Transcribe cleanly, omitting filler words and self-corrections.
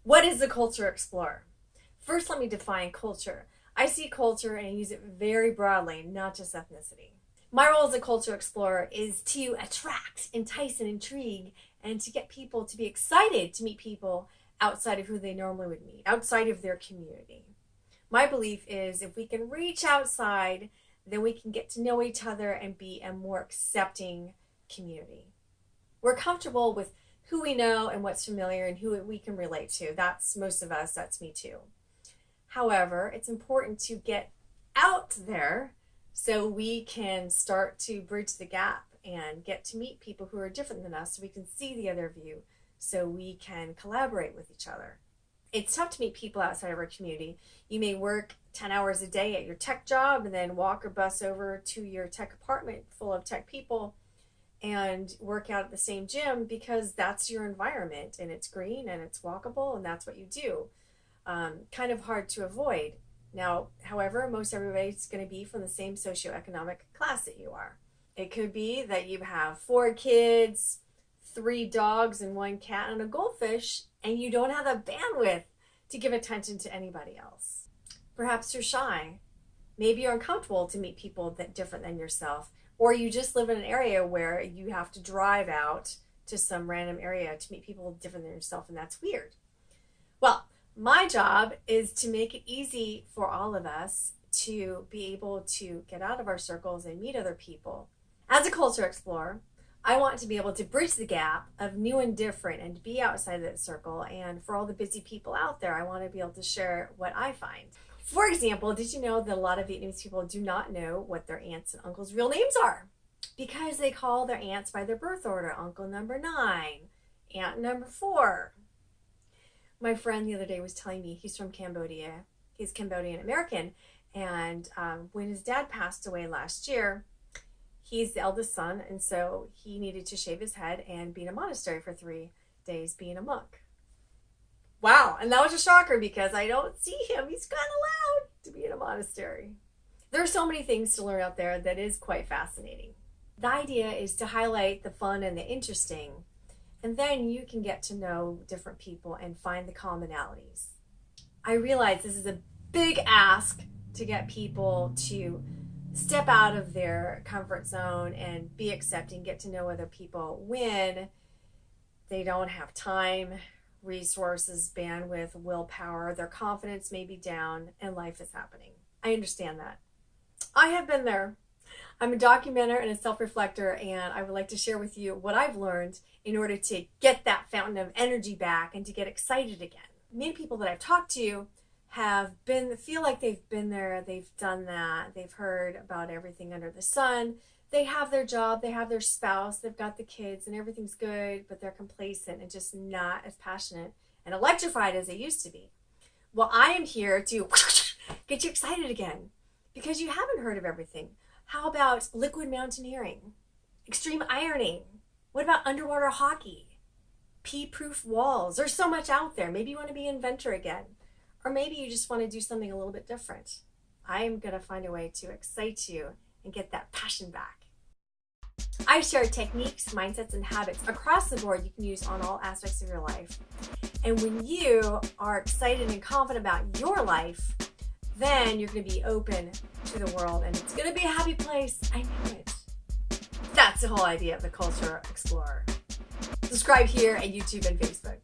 What is a culture explorer? First, let me define culture. I see culture and I use it very broadly, not just ethnicity. My role as a culture explorer is to attract, entice, and intrigue, and to get people to be excited to meet people outside of who they normally would meet, outside of their community. My belief is if we can reach outside, then we can get to know each other and be a more accepting community. We're comfortable with who we know and what's familiar and who we can relate to. That's most of us, that's me too. However, it's important to get out there so we can start to bridge the gap and get to meet people who are different than us so we can see the other view, so we can collaborate with each other. It's tough to meet people outside of our community. You may work 10 hours a day at your tech job and then walk or bus over to your tech apartment full of tech people and work out at the same gym because that's your environment and it's green and it's walkable and that's what you do. Kind of hard to avoid. Now, however, most everybody's going to be from the same socio-economic class that you are. It could be that you have 4 kids, 3 dogs and 1 cat and a goldfish, and you don't have the bandwidth to give attention to anybody else. Perhaps you're shy. Maybe you're uncomfortable to meet people that different than yourself, or you just live in an area where you have to drive out to some random area to meet people different than yourself, and that's weird. Well, my job is to make it easy for all of us to be able to get out of our circles and meet other people. As a culture explorer, I want to be able to bridge the gap of new and different and be outside of that circle. And for all the busy people out there, I want to be able to share what I find. For example, did you know that a lot of Vietnamese people do not know what their aunts and uncles' real names are? Because they call their aunts by their birth order, uncle number 9, aunt number 4. My friend the other day was telling me he's from Cambodia. He's Cambodian American. And when his dad passed away last year, he's the eldest son, and so he needed to shave his head and be in a monastery for 3 days being a monk. Wow, and that was a shocker because I don't see him. He's kind of allowed to be in a monastery. There are so many things to learn out there that is quite fascinating. The idea is to highlight the fun and the interesting, and then you can get to know different people and find the commonalities. I realize this is a big ask to get people to step out of their comfort zone and be accepting, get to know other people when they don't have time, resources, bandwidth, willpower, their confidence may be down, and life is happening. I understand that. I have been there. I'm a documenter and a self-reflector, and I would like to share with you what I've learned in order to get that fountain of energy back and to get excited again. Many people that I've talked to feel like they've been there, they've done that, they've heard about everything under the sun. They have their job, they have their spouse, they've got the kids, and everything's good, but they're complacent and just not as passionate and electrified as they used to be. Well, I am here to get you excited again because you haven't heard of everything. How about liquid mountaineering, extreme ironing? What about underwater hockey, pea-proof walls? There's so much out there. Maybe you want to be an inventor again. Or maybe you just want to do something a little bit different. I am going to find a way to excite you and get that passion back. I share techniques, mindsets, and habits across the board you can use on all aspects of your life. And when you are excited and confident about your life, then you're going to be open to the world and it's going to be a happy place. I know it. That's the whole idea of the Culture Explorer. Subscribe here at YouTube and Facebook.